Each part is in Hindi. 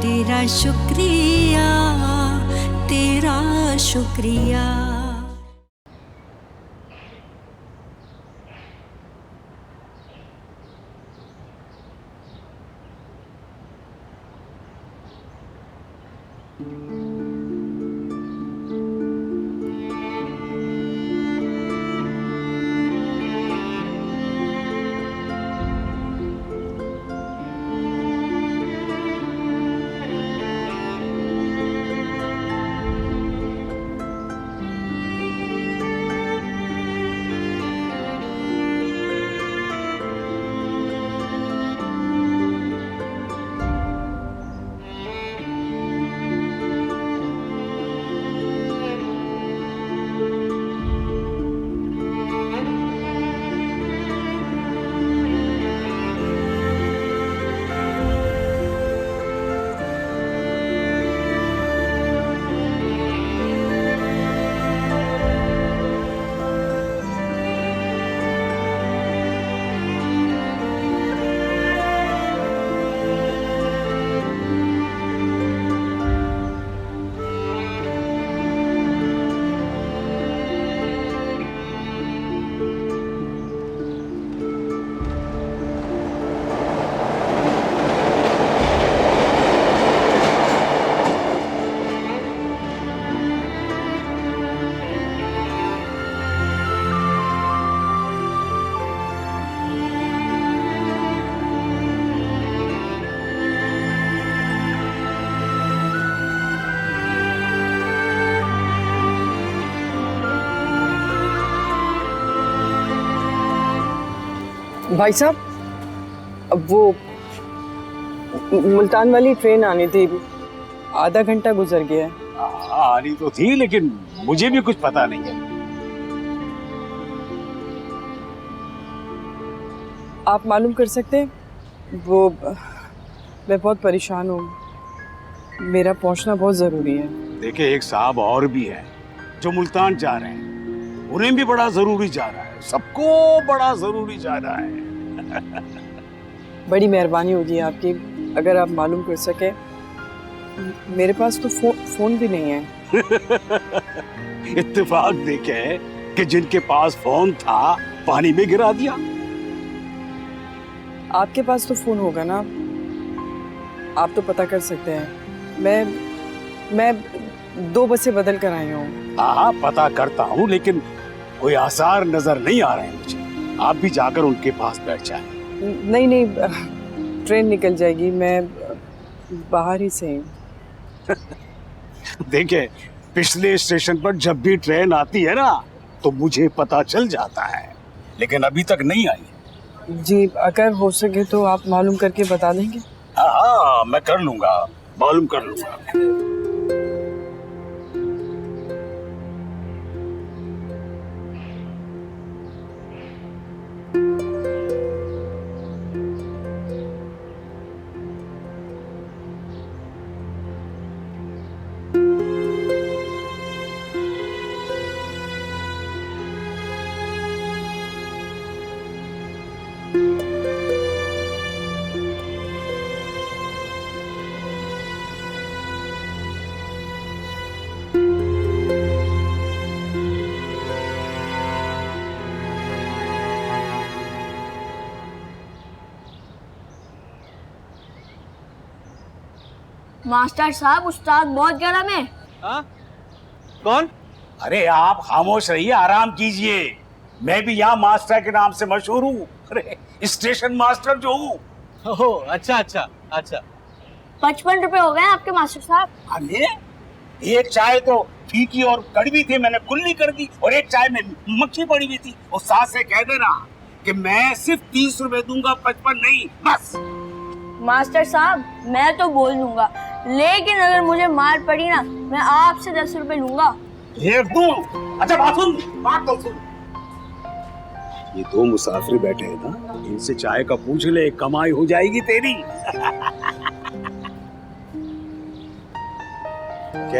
तेरा शुक्रिया, तेरा शुक्रिया। भाई साहब, अब वो मुल्तान वाली ट्रेन आनी थी, आधा घंटा गुजर गया है। आनी तो थी लेकिन मुझे भी कुछ पता नहीं है। आप मालूम कर सकते हैं? वो मैं बहुत परेशान हूँ, मेरा पहुंचना बहुत ज़रूरी है। देखिए, एक साहब और भी है जो मुल्तान जा रहे हैं, उन्हें भी बड़ा जरूरी जा रहा है, सबको बड़ा जरूरी जा रहा है। बड़ी मेहरबानी होगी आपकी अगर आप मालूम कर सके। मेरे पास तो फोन भी नहीं है। इत्तेफाक देखे कि जिनके पास फोन था पानी में गिरा दिया। आपके पास तो फोन होगा ना, आप तो पता कर सकते हैं। मैं 2 बसें बदल कर आई हूँ। हाँ, पता करता हूँ लेकिन कोई आसार नजर नहीं आ रहे हैं मुझे। आप भी जाकर उनके पास बैठ जाएं। नहीं, ट्रेन निकल जाएगी, मैं बाहर ही से हूँ। देखिए, पिछले स्टेशन पर जब भी ट्रेन आती है ना तो मुझे पता चल जाता है, लेकिन अभी तक नहीं आई। जी, अगर हो सके तो आप मालूम करके बता देंगे? हाँ, मैं कर लूंगा, मालूम कर लूंगा। मास्टर साहब, उस्ताद बहुत गर्म है। हाँ? कौन? अरे आप खामोश रहिए, आराम कीजिए। मैं भी यहाँ मास्टर के नाम से मशहूर हूँ। अरे स्टेशन मास्टर जो हूँ। ओह, अच्छा अच्छा अच्छा। 55 रुपए हो गए आपके मास्टर साहब। अरे एक चाय तो फीकी और कड़वी थी, मैंने कुल्ली कर दी, और एक चाय में मक्खी पड़ी हुई थी। उस साथ से कह देना कि मैं सिर्फ 30 रुपए दूंगा, 55 नहीं, बस। मास्टर साहब, मैं तो बोल दूंगा, लेकिन अगर मुझे मार पड़ी ना, मैं आपसे 10 रुपए लूंगा। ये दो। अच्छा बात तो सुन। ये 2 मुसाफिर बैठे हैं ना, इनसे चाय का पूछ ले, कमाई हो जाएगी तेरी।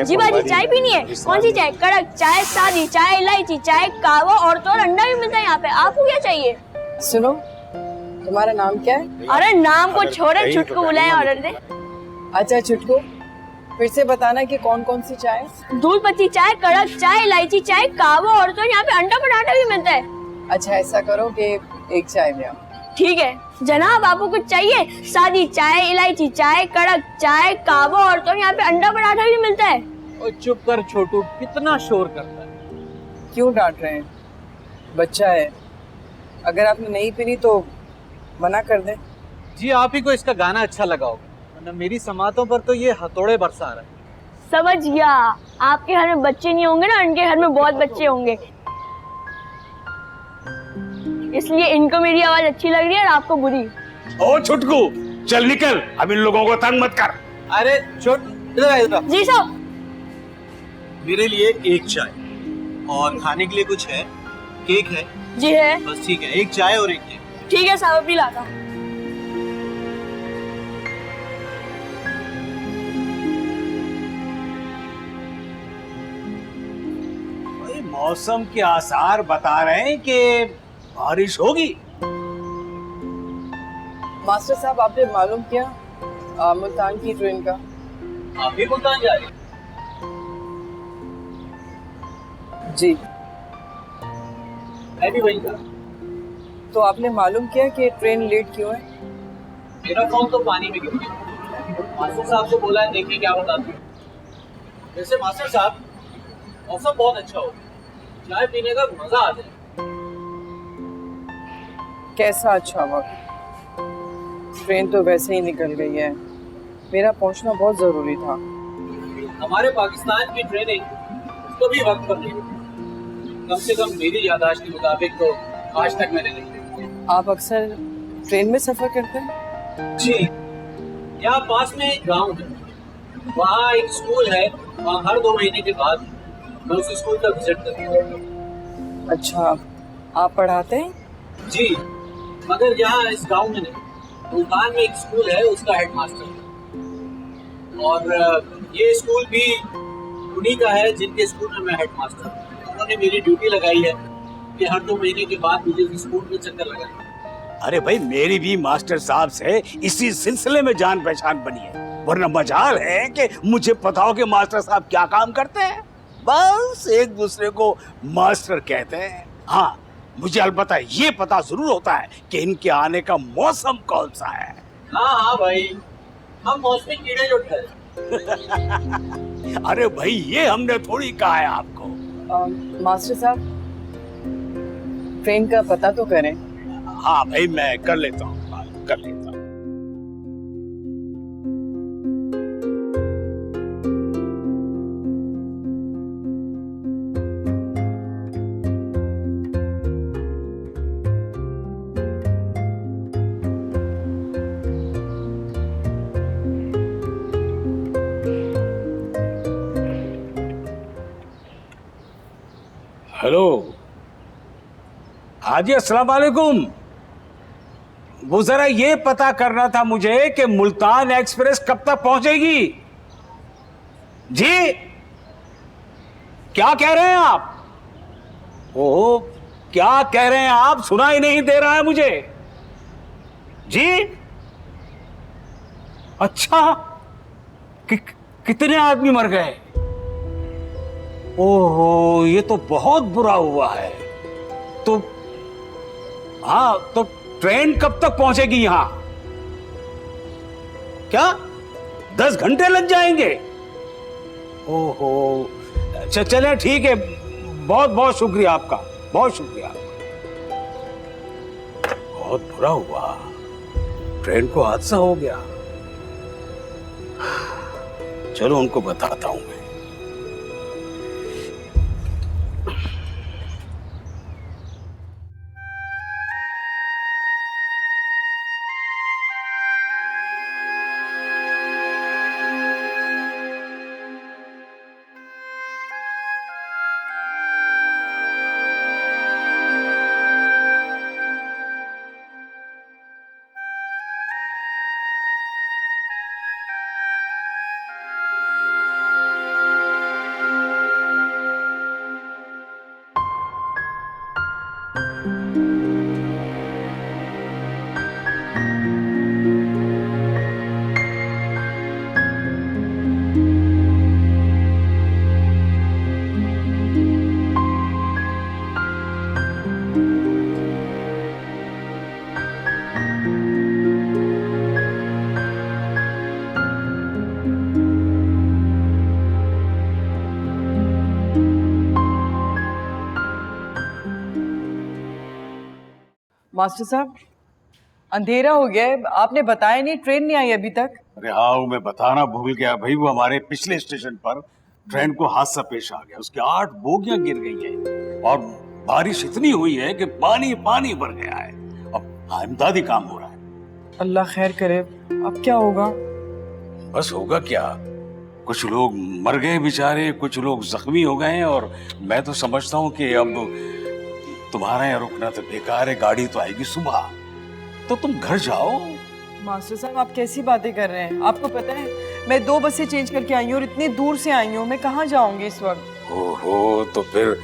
जी बाजी, चाय पीनी है? कौन सी चाय? कड़क चाय, सादी चाय, इलायची चाय, कहवा और तो और अंडा भी मिलता है यहाँ पे। आपको क्या चाहिए? सुनो, तुम्हारा नाम क्या है? अरे नाम को छोड़े, छुटकू बुलाए ऑर्डर दे। अच्छा छुटकू, फिर से बताना कि कौन कौन सी चाय। दूध पत्ती चाय, कड़क चाय, इलायची चाय, कावा और तो यहाँ पे अंडा पराठा भी मिलता है। अच्छा ऐसा करो कि एक चाय ले आओ। ठीक है जनाब, आपको कुछ चाहिए? सादी चाय, इलायची चाय, कड़क चाय, कावा और तो यहाँ पे अंडा पराठा भी मिलता है। और चुप कर छोटू, कितना शोर करता है। क्यों डांट रहे हैं? बच्चा है, अगर आपने नहीं पीनी तो मना कर दें। जी आप ही को इसका गाना अच्छा लगा होगा, वरना मेरी समातों पर तो ये हथौड़े बरसा रहा है। समझ गया, आपके घर में बच्चे नहीं होंगे ना, उनके घर में बहुत बच्चे होंगे, इसलिए इनको मेरी आवाज अच्छी लग रही है और आपको बुरी। ओ छुटकू, चल निकल, अब इन लोगों को तंग मत कर। अरे छोट, इधर आ, इधर आ। जी साहब। मेरे लिए एक चाय और खाने के लिए कुछ है? केक है? जी है। बस ठीक है, एक चाय और एक केक। ठीक है साहब, अभी लाता हूँ। भाई मौसम के आसार बता रहे हैं कि बारिश होगी। मास्टर साहब, आपने मालूम किया मुल्तान की ट्रेन का? आप भी मुल्तान जा रहे हैं? जी। मैं भी वही था। तो आपने मालूम किया कि ट्रेन लेट क्यों है? मेरा फोन तो पानी में गिर गया। मास्टर साहब को बोला है, देखिए क्या बताते हैं। वैसे मास्टर साहब, मौसम बहुत अच्छा हो, चाय पीने का मजा आ जाए। कैसा अच्छा वक्त? ट्रेन तो वैसे ही निकल गई है, मेरा पहुंचना बहुत जरूरी था। हमारे पाकिस्तान की ट्रेनिंग तो भी वक्त पर नहीं, कम से कम मेरी याददाश्त के मुताबिक तो आज तक मैंने नहीं देखी। आप अक्सर ट्रेन में सफर करते हैं? जी, यहाँ पास में एक गांव है, वहाँ एक स्कूल है, वहाँ हर 2 महीने के बाद मैं उस स्कूल का विजिट करता हूँ। अच्छा, आप पढ़ाते हैं? जी, मगर यहाँ इस गांव में नहीं, मुल्तान में एक स्कूल है, उसका हेडमास्टर है। और ये स्कूल भी उन्हीं का है जिनके स्कूल में मैं हेडमास्टर हूँ। उन्होंने मेरी ड्यूटी लगाई है कि हर 2 महीने के बाद मुझे इस स्कूल में चक्कर लगाना। अरे भाई, मेरी भी मास्टर साहब से इसी सिलसिले में जान पहचान बनी है, वरना मजाल है कि मुझे पता हो कि मास्टर साहब क्या काम करते हैं। बस एक दूसरे को मास्टर कहते हैं। हाँ, मुझे अलबत्ता ये पता जरूर होता है कि इनके आने का मौसम कौन सा है। हाँ हाँ भाई, हम मौसमी कीड़े जो ठहरे। अरे भाई, ये हमने थोड़ी कहा है आपको। मास्टर साहब, ट्रेन का पता तो करें। हाँ भाई, मैं कर लेता हूँ, कर लेता हूँ। हेलो, हाँ जी, अस्सलाम वालेकुम। वो जरा ये पता करना था मुझे कि मुल्तान एक्सप्रेस कब तक पहुंचेगी। जी, क्या कह रहे हैं आप? ओह, क्या कह रहे हैं आप? सुना ही नहीं दे रहा है मुझे। जी, अच्छा, कितने आदमी मर गए? ओहो, ये तो बहुत बुरा हुआ है। तो हाँ, तो ट्रेन कब तक पहुंचेगी यहां? क्या 10 घंटे लग जाएंगे? ओहो, चले ठीक है, बहुत बहुत शुक्रिया आपका, बहुत शुक्रिया। बहुत बुरा हुआ, ट्रेन को हादसा हो गया। चलो उनको बताता हूं मैं। मास्टर साहब, अंधेरा हो गया है, आपने बताया नहीं, ट्रेन नहीं आई अभी तक। अरे हाँ, मैं बताना भूल गया भाई, वो हमारे पिछले स्टेशन पर ट्रेन को हादसा पेश आ गया, उसकी 8 बोगियां गिर गई हैं और बारिश इतनी हुई है कि पानी पानी भर गया है। अब इमदादी काम हो रहा है। अल्लाह खैर करे, अब क्या होगा? बस होगा क्या, कुछ लोग मर गए बेचारे, कुछ लोग जख्मी हो गए हैं, और मैं तो समझता हूँ कि अब तुम्हारा यहाँ रुकना तो बेकार है, गाड़ी तो आएगी सुबह, तो तुम घर जाओ। मास्टर साहब, आप कैसी बातें कर रहे हैं? आपको पता है मैं 2 बसें चेंज करके आई हूँ और इतनी दूर से आई हूँ, मैं कहाँ जाऊंगी इस वक्त? ओहो, तो फिर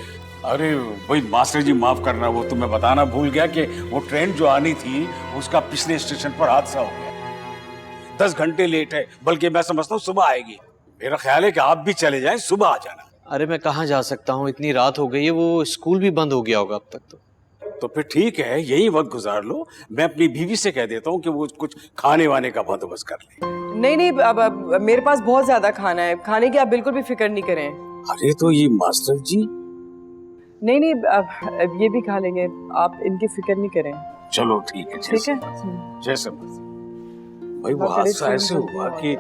अरे भाई मास्टर जी माफ करना, वो तुम्हें बताना भूल गया कि वो ट्रेन जो आनी थी उसका पिछले स्टेशन पर हादसा हो गया। 10 घंटे लेट है, बल्कि मैं समझता हूँ सुबह आएगी। मेरा ख्याल है कि आप भी चले जाएं, सुबह आ जाना। अरे मैं कहाँ जा सकता हूँ, इतनी रात हो गई है, वो स्कूल भी बंद हो गया होगा अब तक तो फिर ठीक है, यही वक्त गुजार लो, मैं अपनी बीवी से कह देता हूँ कि वो कुछ खाने वाने का बंदोबस्त कर ले। नहीं नहीं, अब मेरे पास बहुत ज्यादा खाना है, खाने की आप बिल्कुल भी फिक्र नहीं करें। अरे तो ये मास्टर जी। नहीं नहीं, अब ये भी खा लेंगे, आप इनकी फिक्र नहीं करें। चलो ठीक है, ठीक है। जैसे भाई वो हादसा ऐसे हुआ कि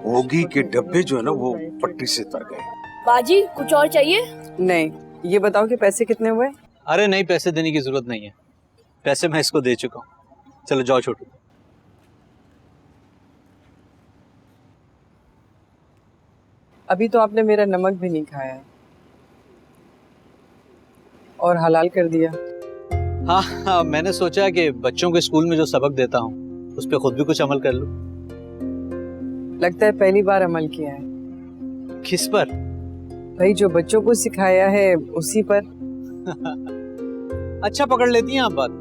बोगी के डब्बे जो है ना वो पट्टी से तर गए। बाजी कुछ और चाहिए? नहीं, ये बताओ कि पैसे कितने हुए? अरे नहीं, पैसे देने की जरूरत नहीं है, पैसे मैं इसको दे चुका हूँ। चलो जाओ छोटू। अभी तो आपने मेरा नमक भी नहीं खाया है और हलाल कर दिया। हाँ हाँ, मैंने सोचा कि बच्चों के स्कूल में जो सबक देता हूँ उस पर खुद भी कुछ अमल कर लूँ। लगता है पहली बार अमल किया है। किस पर? भाई जो बच्चों को सिखाया है उसी पर। अच्छा पकड़ लेती हैं आप बात।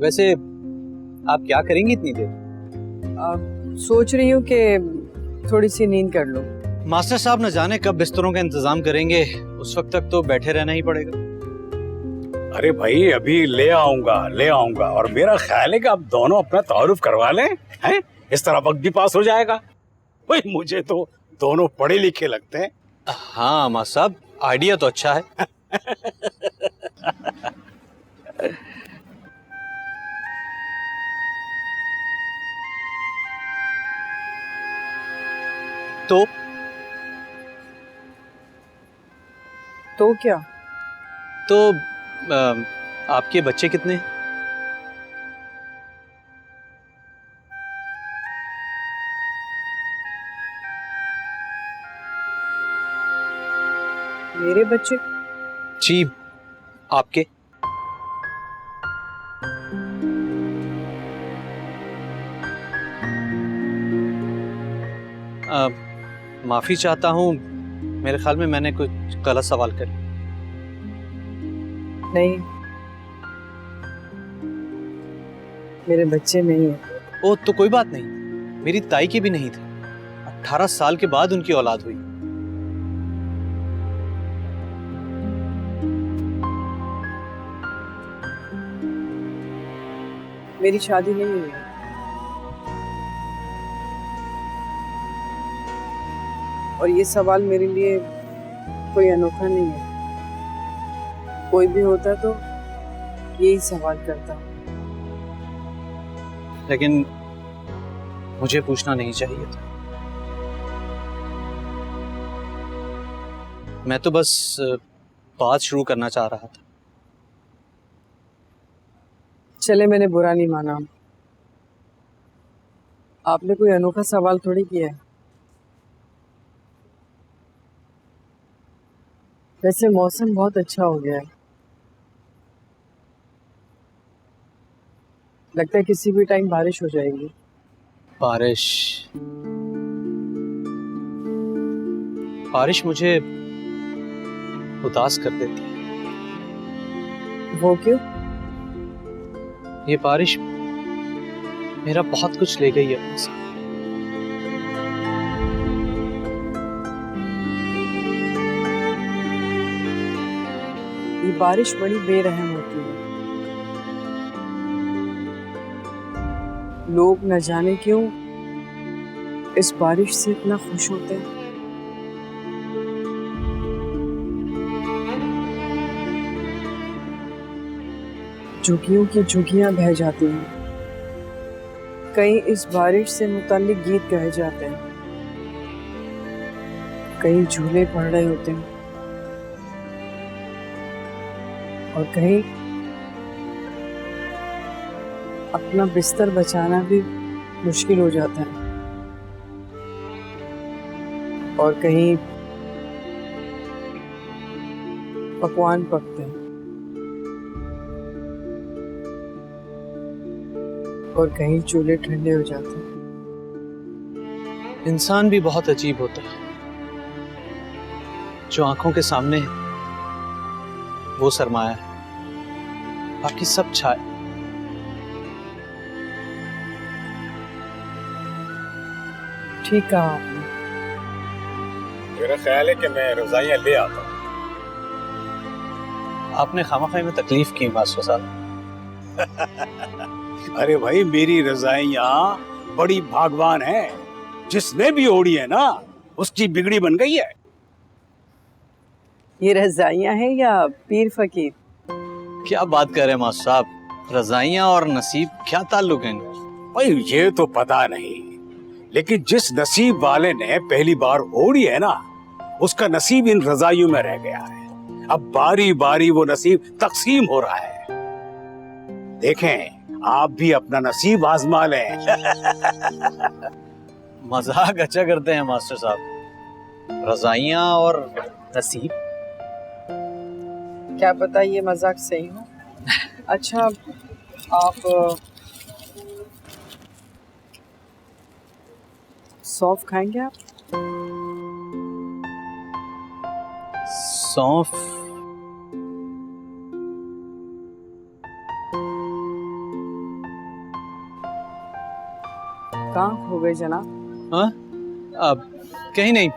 वैसे आप क्या करेंगी इतनी देर? सोच रही हूँ कि थोड़ी सी नींद कर लूँ। मास्टर साहब न जाने कब बिस्तरों का इंतजाम करेंगे, उस वक्त तक तो बैठे रहना ही पड़ेगा। अरे भाई अभी ले आऊंगा, और मेरा ख्याल है कि आप दोनों अपना तारुफ करवा लें, हैं? इस तरह वक्त भी पास हो जाएगा। भाई मुझे तो दोनों पढ़े लिखे लगते हैं। हाँ मास्टर साहब, आइडिया तो अच्छा है। तो क्या? तो आपके बच्चे कितने हैं? मेरे बच्चे? जी आपके। माफी चाहता हूँ, मेरे ख्याल में मैंने कुछ गलत सवाल कर लिया। नहीं, मेरे बच्चे नहीं है। ओ तो कोई बात नहीं, मेरी ताई के भी नहीं थे, 18 साल के बाद उनकी औलाद हुई। मेरी शादी नहीं हुई है। और ये सवाल मेरे लिए कोई अनोखा नहीं है, कोई भी होता तो यही सवाल करता। लेकिन मुझे पूछना नहीं चाहिए था। मैं तो बस बात शुरू करना चाह रहा था। चले, मैंने बुरा नहीं माना। आपने कोई अनोखा सवाल थोड़ी किया है। वैसे मौसम बहुत अच्छा हो गया है, लगता है किसी भी टाइम बारिश हो जाएगी। बारिश? बारिश मुझे उदास कर देती है। वो क्यों? ये बारिश मेरा बहुत कुछ ले गई है अपने साथ। ये बारिश बड़ी बेरहम होती है। लोग न जाने क्यों इस बारिश से इतना खुश होते हैं। झुग्गियों की झुग्गियां बह जाती हैं, कहीं इस बारिश से मुताल्लिक गीत गाए जाते हैं, कहीं झूले पड़ रहे होते हैं और कहीं अपना बिस्तर बचाना भी मुश्किल हो जाता है और कहीं पकवान पकते हैं और कहीं चूल्हे ठंडे हो जाते हैं। इंसान भी बहुत अजीब होता है, जो आंखों के सामने है वो सरमाया है, बाकी सब छाए। ठीक कहा आपने। मेरा ख्याल है कि मैं रजाइयाँ ले आता हूँ। आपने खामखाई में तकलीफ की मास्टर साहब। अरे भाई, मेरी रजाइयाँ बड़ी भागवान है, जिसने भी ओढ़ी है ना उसकी बिगड़ी बन गई है। ये रजाइयाँ हैं या पीर फकीर? क्या बात कर रहे हैं मास्टर साहब, रजाइयाँ और नसीब क्या ताल्लुक है? भाई ये तो पता नहीं, लेकिन जिस नसीब वाले ने पहली बार ओढ़ी है ना, उसका नसीब इन रजाइयों में रह गया है। अब बारी बारी वो नसीब तकसीम हो रहा है। देखें, आप भी अपना नसीब आजमा लें। मजाक अच्छा करते हैं मास्टर साहब, रजाइयाँ और नसीब। क्या पता ये मजाक सही हो। अच्छा, आप सौंफ खाएंगे? आप सौंफ? कहाँ खो गए जनाब? हाँ, अब कहीं नहीं,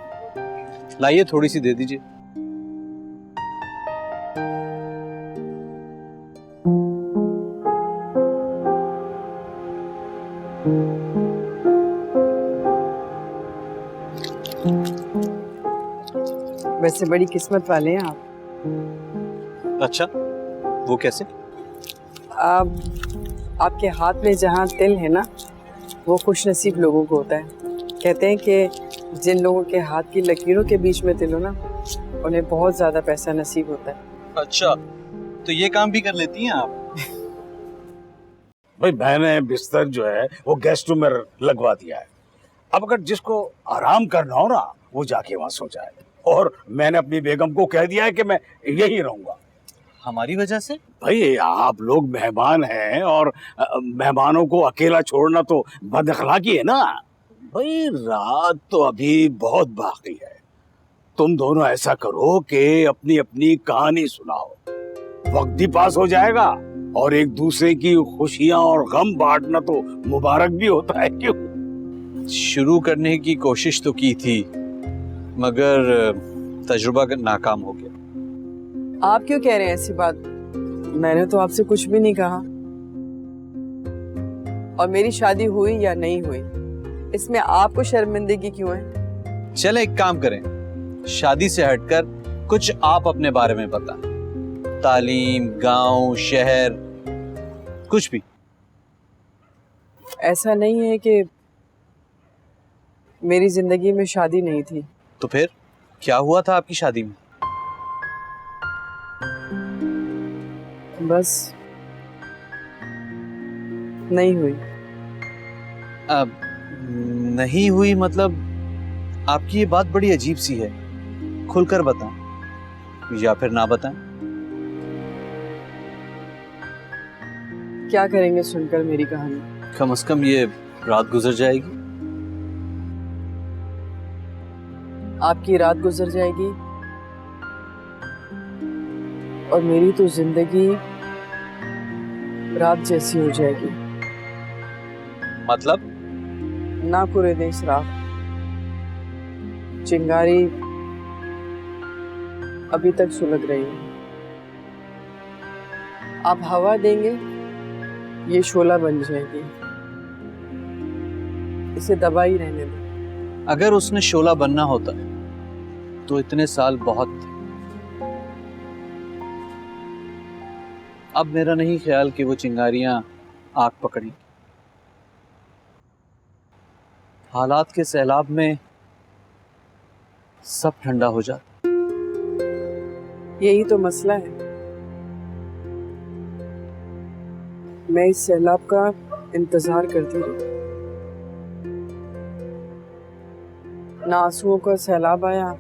लाइए थोड़ी सी दे दीजिए। वैसे बड़ी किस्मत वाले हैं आप। अच्छा, वो कैसे? आपके हाथ में जहाँ तिल है ना, वो खुश नसीब लोगों को होता है। कहते हैं कि जिन लोगों के हाथ की लकीरों के बीच में तिल हो ना, उन्हें बहुत ज्यादा पैसा नसीब होता है। अच्छा, तो ये काम भी कर लेती हैं आप? भाई मैंने बिस्तर जो है वो गेस्ट रूम में लगवा दिया है। अब अगर जिसको आराम करना हो ना, वो जाके वहां सो जाए। और मैंने अपनी बेगम को कह दिया है कि मैं यही रहूंगा। हमारी वजह से? भाई आप लोग मेहमान हैं और मेहमानों को अकेला छोड़ना तो बदअखलाकी है ना। भाई रात तो अभी बहुत बाकी है। तुम दोनों ऐसा करो कि अपनी अपनी कहानी सुनाओ, वक्त भी पास हो जाएगा और एक दूसरे की खुशियां और गम बांटना तो मुबारक भी होता है। क्यों? शुरू करने की कोशिश तो की थी, मगर तजुर्बा नाकाम हो गया। आप क्यों कह रहे हैं ऐसी बात? मैंने तो आपसे कुछ भी नहीं कहा। और मेरी शादी हुई या नहीं हुई, इसमें आपको शर्मिंदगी क्यों है? चले एक काम करें, शादी से हटकर कुछ आप अपने बारे में बताएं। तालीम, गांव, शहर, कुछ भी। ऐसा नहीं है कि मेरी जिंदगी में शादी नहीं थी। तो फिर क्या हुआ था आपकी शादी में? बस नहीं हुई। अब नहीं हुई मतलब? आपकी ये बात बड़ी अजीब सी है, खुलकर बताएं या फिर ना बताएं। क्या करेंगे सुनकर मेरी कहानी? कम से कम ये रात गुजर जाएगी। आपकी रात गुजर जाएगी और मेरी तो जिंदगी रात जैसी हो जाएगी। मतलब? ना पूरे देश रात, चिंगारी अभी तक सुलग रही है। आप हवा देंगे, ये शोला बन जाएगी। इसे दबा ही रहने दो। अगर उसने शोला बनना होता तो इतने साल बहुत थे। अब मेरा नहीं ख्याल कि वो चिंगारियां आग पकड़ी। हालात के सैलाब में सब ठंडा हो जाता। यही तो मसला है। मैं इस सैलाब का इंतजार करती रही, ना आंसुओं का सैलाब आया,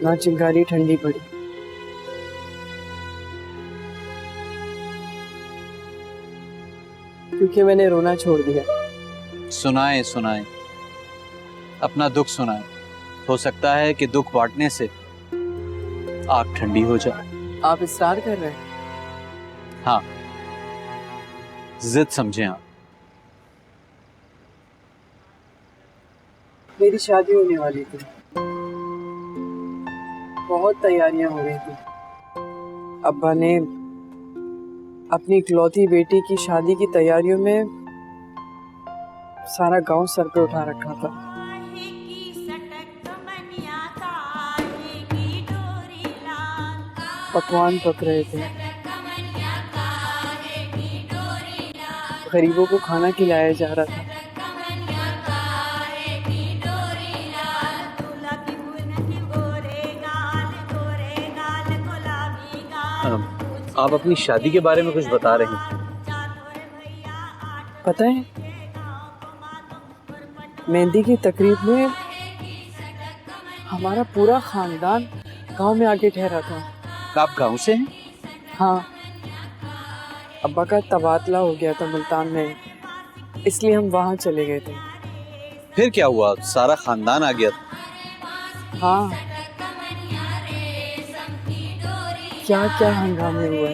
ना चिंगारी ठंडी पड़ी। क्योंकि मैंने रोना छोड़ दिया। सुनाए सुनाए, अपना दुख सुनाए। हो सकता है कि दुख बांटने से आग ठंडी हो जाए। आप इस्रार कर रहे हैं? हाँ, जिद समझें आप। मेरी शादी होने वाली थी, बहुत तैयारियां हो रही थी। अब्बा ने अपनी इकलौती बेटी की शादी की तैयारियों में सारा गांव सर पे उठा रखा था। पकवान पक रहे थे, गरीबों को खाना खिलाया जा रहा था। आप अपनी शादी के बारे में कुछ बता रहे हैं। पता है, मेहंदी की तकरीब में हमारा पूरा खानदान गांव में आके ठहरा था। आप गांव से हैं? हाँ, अब्बा का तबादला हो गया था मुल्तान में, इसलिए हम वहां चले गए थे। फिर क्या हुआ? सारा खानदान आ गया था? हाँ, क्या क्या हंगामे हुए।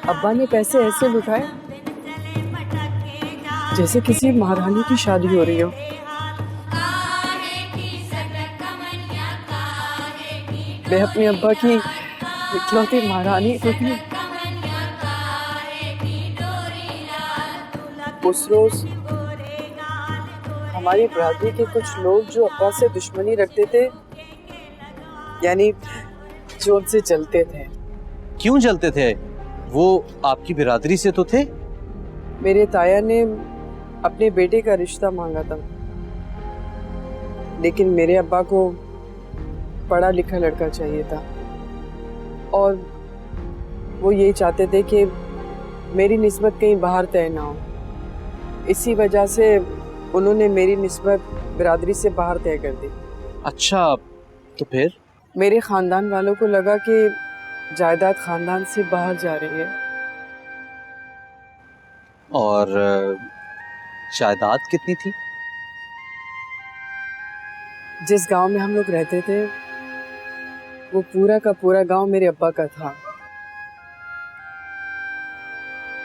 अब्बा ने पैसे ऐसे लुटाए जैसे किसी महारानी की शादी हो रही हो। मैं अपने अब्बा की इकलौती महारानी तो थी। उस रोज हमारी बरादरी के कुछ लोग जो अब्बा से दुश्मनी रखते थे, यानी जो उनसे चलते थे। क्यों चलते थे? वो आपकी बिरादरी से तो थे। मेरे ताया ने अपने बेटे का रिश्ता मांगा था, लेकिन मेरे अब्बा को पढ़ा लिखा लड़का चाहिए था और वो यही चाहते थे कि मेरी निस्बत कहीं बाहर तय ना हो। इसी वजह से उन्होंने मेरी निस्बत बिरादरी से बाहर तय कर दी। अच्छा, तो फिर? मेरे खानदान वालों को लगा कि जायदाद खानदान से बाहर जा रही है। और जायदाद कितनी थी? जिस गांव में हम लोग रहते थे वो पूरा का पूरा गांव मेरे अब्बा का था।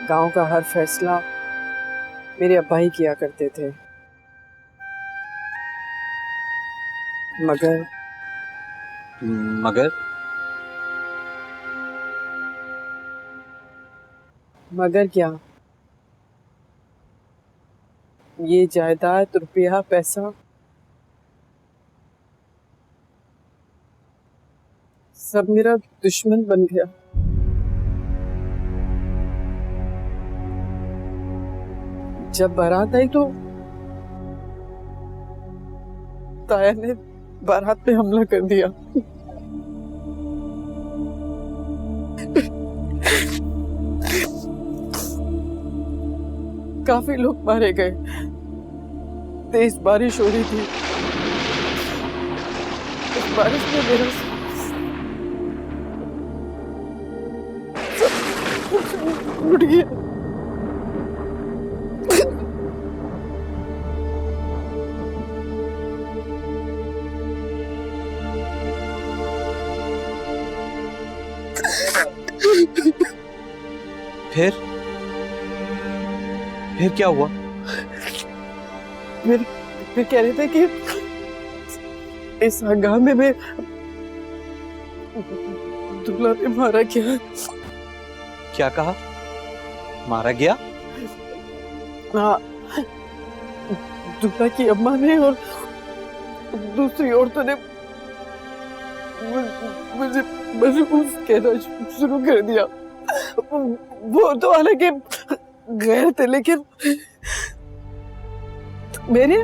गांव का हर फैसला मेरे अब्बा ही किया करते थे। मगर मगर मगर क्या, ये जायदाद, रुपया, पैसा सब मेरा दुश्मन बन गया। जब बारात आई तो ताया ने बारात पे हमला कर दिया। काफी लोग मारे गए। तेज बारिश हो रही थी। इस बारिश में मेरा सब लुट गया। फिर क्या हुआ? फिर कह रहे थे कि इस हंगामे में दूल्हा ने मारा गया। क्या कहा? मारा गया? हाँ, दूल्हा की अम्मा ने और दूसरी औरतों ने मुझे मनहूस कहना शुरू कर दिया। वो तो हालांकि गैर थे, लेकिन मेरे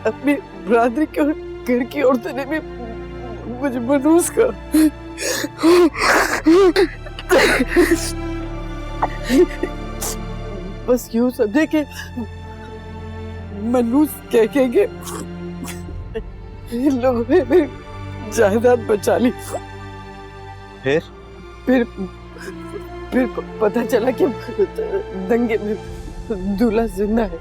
अपनी बरादरी के और घर की औरतों ने भी मुझे मनहूस कहा। बस यूं समझे कि मनहूस कह के इन लोगों ने मेरी जायदाद बचा ली। फिर पता चला कि दंगे में दूल्हा जिंदा है।